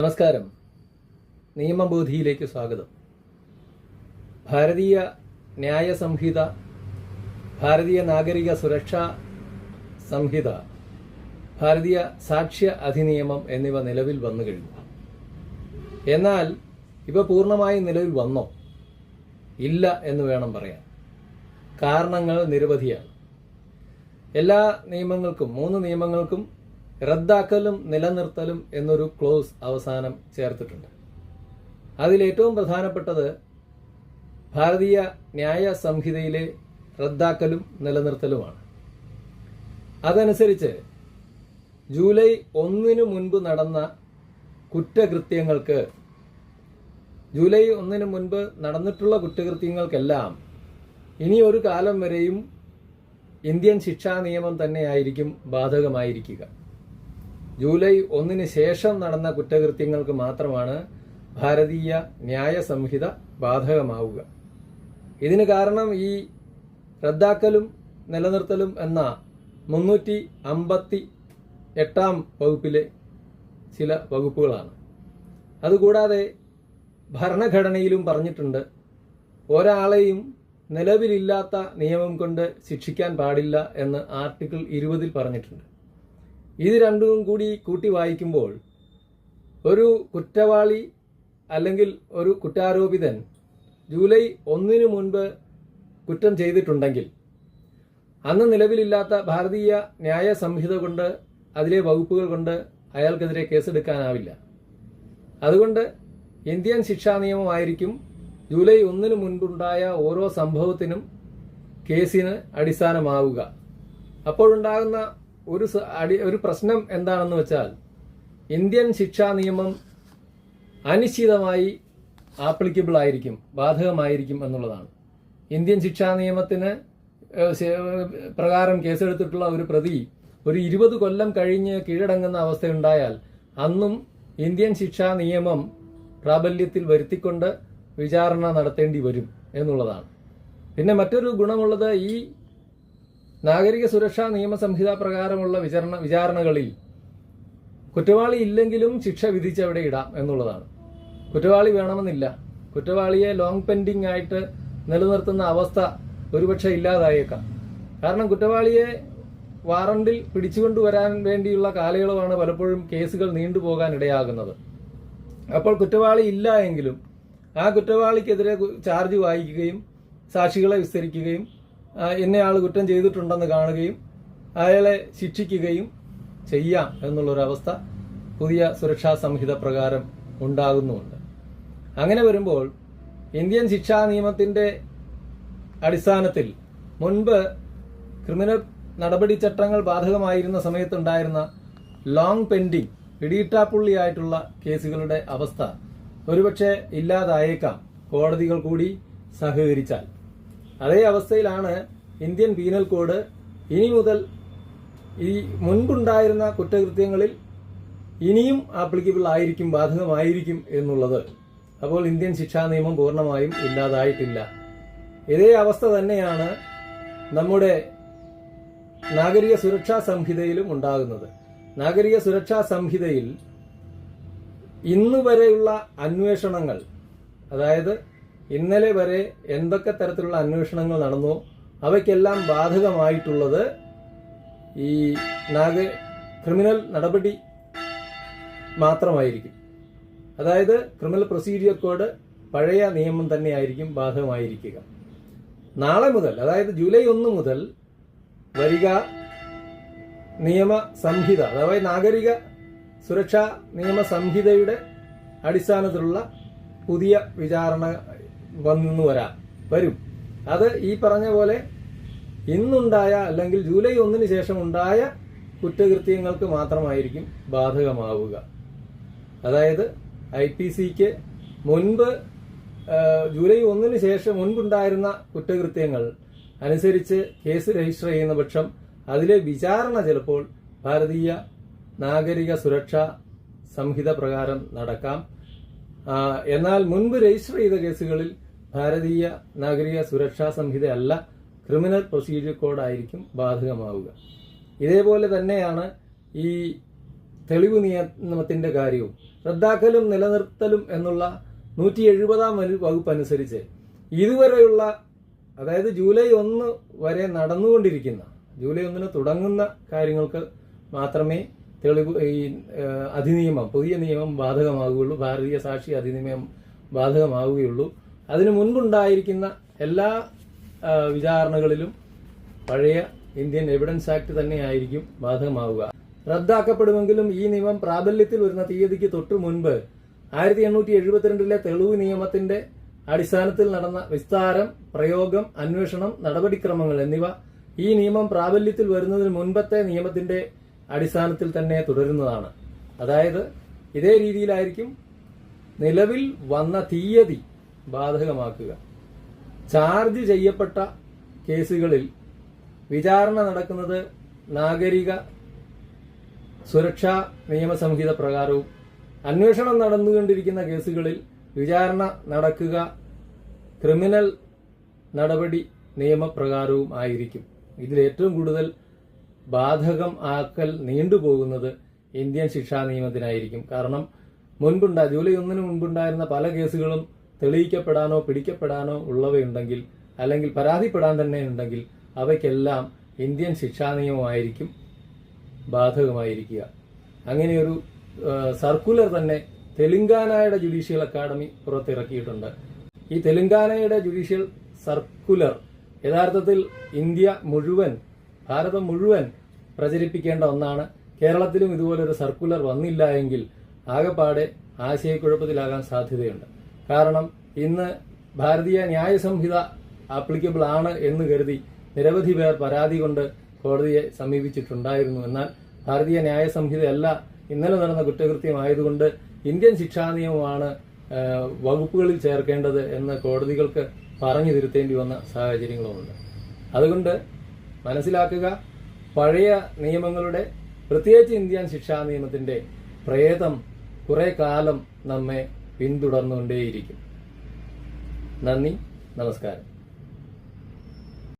നമസ്കാരം. നിയമബോധിയിലേക്ക് സ്വാഗതം. ഭാരതീയ ന്യായ സംഹിത, ഭാരതീയ നാഗരിക സുരക്ഷാ സംഹിത, ഭാരതീയ സാക്ഷ്യ അധിനിയമം എന്നിവ നിലവിൽ വന്നു കഴിഞ്ഞു. എന്നാൽ ഇവ പൂർണ്ണമായും നിലവിൽ വന്നോ? ഇല്ല എന്ന് വേണം പറയാൻ. കാരണങ്ങൾ നിരവധിയാണ്. എല്ലാ നിയമങ്ങൾക്കും, 3 നിയമങ്ങൾക്കും റദ്ദാക്കലും നിലനിർത്തലും എന്നൊരു ക്ലോസ് അവസാനം ചേർത്തിട്ടുണ്ട്. അതിലേറ്റവും പ്രധാനപ്പെട്ടത് ഭാരതീയ ന്യായ സംഹിതയിലെ റദ്ദാക്കലും നിലനിർത്തലുമാണ്. അതനുസരിച്ച് ജൂലൈ 1 മുൻപ് നടന്ന കുറ്റകൃത്യങ്ങൾക്ക്, ജൂലൈ 1 മുൻപ് നടന്നിട്ടുള്ള കുറ്റകൃത്യങ്ങൾക്കെല്ലാം ഇനി ഒരു കാലം വരെയും ഇന്ത്യൻ ശിക്ഷാ നിയമം തന്നെയായിരിക്കും ബാധകമായിരിക്കുക. ജൂലൈ 1 ശേഷം നടന്ന കുറ്റകൃത്യങ്ങൾക്ക് മാത്രമാണ് ഭാരതീയ ന്യായ സംഹിത ബാധകമാവുക. ഇതിന് കാരണം ഈ റദ്ദാക്കലും നിലനിർത്തലും എന്ന 358 വകുപ്പിലെ ചില വകുപ്പുകളാണ്. അതുകൂടാതെ ഭരണഘടനയിലും പറഞ്ഞിട്ടുണ്ട്, ഒരാളെയും നിലവിലില്ലാത്ത നിയമം കൊണ്ട് ശിക്ഷിക്കാൻ പാടില്ല എന്ന് ആർട്ടിക്കിൾ 20 പറഞ്ഞിട്ടുണ്ട്. ഇത് രണ്ടും കൂടി കൂട്ടി വായിക്കുമ്പോൾ ഒരു കുറ്റവാളി അല്ലെങ്കിൽ ഒരു കുറ്റാരോപിതൻ ജൂലൈ 1 മുൻപ് കുറ്റം ചെയ്തിട്ടുണ്ടെങ്കിൽ അന്ന് നിലവിലില്ലാത്ത ഭാരതീയ ന്യായ സംഹിത കൊണ്ട്, അതിലെ വകുപ്പുകൾ കൊണ്ട് അയാൾക്കെതിരെ കേസെടുക്കാനാവില്ല. അതുകൊണ്ട് ഇന്ത്യൻ ശിക്ഷാ നിയമമായിരിക്കും ജൂലൈ 1 മുൻപുണ്ടായ ഓരോ സംഭവത്തിനും കേസിന് അടിസ്ഥാനമാവുക. അപ്പോഴുണ്ടാകുന്ന ഒരു പ്രശ്നം എന്താണെന്ന് വെച്ചാൽ, ഇന്ത്യൻ ശിക്ഷാ നിയമം അനിശ്ചിതമായി ആപ്ലിക്കബിൾ ആയിരിക്കും, ബാധകമായിരിക്കും എന്നുള്ളതാണ്. ഇന്ത്യൻ ശിക്ഷാ നിയമത്തിന് പ്രകാരം കേസെടുത്തിട്ടുള്ള ഒരു പ്രതി ഒരു 20 കൊല്ലം കഴിഞ്ഞ് കീഴടങ്ങുന്ന അവസ്ഥയുണ്ടായാൽ അന്നും ഇന്ത്യൻ ശിക്ഷാ നിയമം പ്രാബല്യത്തിൽ വരുത്തിക്കൊണ്ട് വിചാരണ നടത്തേണ്ടി വരും എന്നുള്ളതാണ്. പിന്നെ മറ്റൊരു ഗുണമുള്ളത്, ഈ നാഗരിക സുരക്ഷാ നിയമസംഹിത പ്രകാരമുള്ള വിചാരണകളിൽ കുറ്റവാളി ഇല്ലെങ്കിലും ശിക്ഷ വിധിച്ചവിടെ ഇടാം എന്നുള്ളതാണ്. കുറ്റവാളി വേണമെന്നില്ല. കുറ്റവാളിയെ ലോങ് പെൻഡിങ് ആയിട്ട് നിലനിർത്തുന്ന അവസ്ഥ ഒരുപക്ഷെ ഇല്ലാതായേക്കാം. കാരണം കുറ്റവാളിയെ വാറണ്ടിൽ പിടിച്ചുകൊണ്ടുവരാൻ വേണ്ടിയുള്ള കാലയളവാണ് പലപ്പോഴും കേസുകൾ നീണ്ടുപോകാൻ ഇടയാകുന്നത്. അപ്പോൾ കുറ്റവാളി ഇല്ല എങ്കിലും ആ കുറ്റവാളിക്കെതിരെ ചാർജ് വായിക്കുകയും സാക്ഷികളെ വിസ്തരിക്കുകയും ഇന്നയാൾ കുറ്റം ചെയ്തിട്ടുണ്ടെന്ന് കാണുകയും അയാളെ ശിക്ഷിക്കുകയും ചെയ്യാം എന്നുള്ളൊരവസ്ഥ പുതിയ സുരക്ഷാ സംഹിത പ്രകാരം ഉണ്ടാകുന്നുമുണ്ട്. അങ്ങനെ വരുമ്പോൾ ഇന്ത്യൻ ശിക്ഷാ നിയമത്തിന്റെ അടിസ്ഥാനത്തിൽ മുൻപ് ക്രിമിനൽ നടപടിച്ചട്ടങ്ങൾ ബാധകമായിരുന്ന സമയത്തുണ്ടായിരുന്ന ലോങ് പെൻഡിങ്, പിടിയിട്ടാപ്പുള്ളിയായിട്ടുള്ള കേസുകളുടെ അവസ്ഥ ഒരുപക്ഷെ ഇല്ലാതായേക്കാം, കോടതികൾ കൂടി സഹകരിച്ചാൽ. അതേ അവസ്ഥയിലാണ് ഇന്ത്യൻ പീനൽ കോഡ് ഇനി മുതൽ ഈ മുൻപുണ്ടായിരുന്ന കുറ്റകൃത്യങ്ങളിൽ ഇനിയും ആപ്ലിക്കബിൾ ആയിരിക്കും, ബാധകമായിരിക്കും എന്നുള്ളത്. അപ്പോൾ ഇന്ത്യൻ ശിക്ഷാ നിയമം പൂർണ്ണമായും ഇല്ലാതായിട്ടില്ല. ഇതേ അവസ്ഥ തന്നെയാണ് നമ്മുടെ നാഗരിക സുരക്ഷാ സംഹിതയിലും ഉണ്ടാകുന്നത്. നാഗരിക സുരക്ഷാ സംഹിതയിൽ ഇന്ന് വരെയുള്ള അന്വേഷണങ്ങൾ, അതായത് ഇന്നലെ വരെ എന്തൊക്കെ തരത്തിലുള്ള അന്വേഷണങ്ങൾ നടന്നോ അവയ്ക്കെല്ലാം ബാധകമായിട്ടുള്ളത് ഈ ക്രിമിനൽ നടപടി മാത്രമായിരിക്കും. അതായത് ക്രിമിനൽ പ്രൊസീജിയർ കോഡ് പഴയ നിയമം തന്നെയായിരിക്കും ബാധകമായിരിക്കുക. നാളെ മുതൽ, അതായത് ജൂലൈ 1 മുതൽ വരിക നിയമ സംഹിത, അതായത് നാഗരിക സുരക്ഷാ നിയമ സംഹിതയുടെ അടിസ്ഥാനത്തിലുള്ള പുതിയ വിചാരണ വരും. അത് ഈ പറഞ്ഞ പോലെ ഇന്നുണ്ടായ അല്ലെങ്കിൽ ജൂലൈ 1 ശേഷം ഉണ്ടായ കുറ്റകൃത്യങ്ങൾക്ക് മാത്രമായിരിക്കും ബാധകമാവുക. അതായത് IPCക്ക് മുൻപ് ജൂലൈ 1 ശേഷം മുൻപുണ്ടായിരുന്ന കുറ്റകൃത്യങ്ങൾ അനുസരിച്ച് കേസ് രജിസ്റ്റർ ചെയ്യുന്ന പക്ഷം അതിലെ വിചാരണ ചിലപ്പോൾ ഭാരതീയ നാഗരിക സുരക്ഷാ സംഹിത പ്രകാരം നടക്കാം. എന്നാൽ മുൻപ് രജിസ്റ്റർ ചെയ്ത കേസുകളിൽ ഭാരതീയ നാഗരിക സുരക്ഷാ സംഹിത അല്ല, ക്രിമിനൽ പ്രൊസീജിയർ കോഡ് ആയിരിക്കും ബാധകമാവുക. ഇതേപോലെ തന്നെയാണ് ഈ തെളിവ് നിയമത്തിന്റെ കാര്യവും റദ്ദാക്കലും നിലനിർത്തലും എന്നുള്ള 170-ാം വകുപ്പ് അനുസരിച്ച് ഇതുവരെയുള്ള, അതായത് ജൂലൈ 1 വരെ നടന്നുകൊണ്ടിരിക്കുന്ന, ജൂലൈ 1 തുടങ്ങുന്ന കാര്യങ്ങൾക്ക് മാത്രമേ തെളിവ് ഈ അധിനിയമം, പുതിയ നിയമം ബാധകമാവുകയുള്ളൂ, ഭാരതീയ സാക്ഷി അധിനിയമം ബാധകമാവുകയുള്ളൂ. അതിനു മുൻപുണ്ടായിരിക്കുന്ന എല്ലാ വിചാരണകളിലും പഴയ ഇന്ത്യൻ എവിഡൻസ് ആക്ട് തന്നെയായിരിക്കും ബാധകമാവുക. റദ്ദാക്കപ്പെടുമെങ്കിലും ഈ നിയമം പ്രാബല്യത്തിൽ വരുന്ന തീയതിക്ക് തൊട്ടു മുൻപ് 1872 തെളിവ് നിയമത്തിന്റെ അടിസ്ഥാനത്തിൽ നടന്ന വിസ്താരം, പ്രയോഗം, അന്വേഷണം, നടപടിക്രമങ്ങൾ എന്നിവ ഈ നിയമം പ്രാബല്യത്തിൽ വരുന്നതിന് മുൻപത്തെ നിയമത്തിന്റെ അടിസ്ഥാനത്തിൽ തന്നെ തുടരുന്നതാണ്. അതായത് ഇതേ രീതിയിലായിരിക്കും നിലവിൽ വന്ന തീയതി ബാധകമാക്കുക. ചാർജ് ചെയ്യപ്പെട്ട കേസുകളിൽ വിചാരണ നടക്കുന്നത് നാഗരിക സുരക്ഷാ നിയമസംഹിത പ്രകാരവും, അന്വേഷണം നടന്നുകൊണ്ടിരിക്കുന്ന കേസുകളിൽ വിചാരണ നടക്കുക ക്രിമിനൽ നടപടി നിയമപ്രകാരവും ആയിരിക്കും. ഇതിൽ ഏറ്റവും കൂടുതൽ ബാധകം ആക്കൽ നീണ്ടുപോകുന്നത് ഇന്ത്യൻ ശിക്ഷാ നിയമത്തിനായിരിക്കും. കാരണം ജൂലൈ 1 മുൻപുണ്ടായിരുന്ന പല കേസുകളും തെളിയിക്കപ്പെടാനോ പിടിക്കപ്പെടാനോ ഉള്ളവയുണ്ടെങ്കിൽ, അല്ലെങ്കിൽ പരാതിപ്പെടാൻ തന്നെ ഉണ്ടെങ്കിൽ, അവയ്ക്കെല്ലാം ഇന്ത്യൻ ശിക്ഷാ നിയമമായിരിക്കും ബാധകമായിരിക്കുക. അങ്ങനെയൊരു സർക്കുലർ തന്നെ തെലങ്കാനയുടെ ജുഡീഷ്യൽ അക്കാദമി പുറത്തിറക്കിയിട്ടുണ്ട്. ഈ തെലങ്കാനയുടെ ജുഡീഷ്യൽ സർക്കുലർ യഥാർത്ഥത്തിൽ ഇന്ത്യ മുഴുവൻ, ഭാരതം മുഴുവൻ പ്രചരിപ്പിക്കേണ്ട ഒന്നാണ്. കേരളത്തിലും ഇതുപോലൊരു സർക്കുലർ വന്നില്ല എങ്കിൽ ആകെപ്പാടെ ആശയക്കുഴപ്പത്തിലാകാൻ സാധ്യതയുണ്ട്. കാരണം ഇന്ന് ഭാരതീയ ന്യായ സംഹിത ആപ്ലിക്കബിൾ ആണ് എന്ന് കരുതി നിരവധി പേർ പരാതി കൊണ്ട് കോടതിയെ സമീപിച്ചിട്ടുണ്ടായിരുന്നു. എന്നാൽ ഭാരതീയ ന്യായ സംഹിതയല്ല ഇന്നലെ നടന്ന കുറ്റകൃത്യമായതുകൊണ്ട് ഇന്ത്യൻ ശിക്ഷാ നിയമമാണ് വകുപ്പുകളിൽ ചേർക്കേണ്ടത് എന്ന് കോടതികൾക്ക് പറഞ്ഞു തിരുത്തേണ്ടി വന്ന സാഹചര്യങ്ങളുമുണ്ട്. അതുകൊണ്ട് മനസ്സിലാക്കുക, പഴയ നിയമങ്ങളുടെ, പ്രത്യേകിച്ച് ഇന്ത്യൻ ശിക്ഷാ നിയമത്തിന്റെ പ്രേതം കുറെ കാലം നമ്മെ പിന്തുടർന്നുകൊണ്ടേയിരിക്കും. നന്ദി, നമസ്കാരം.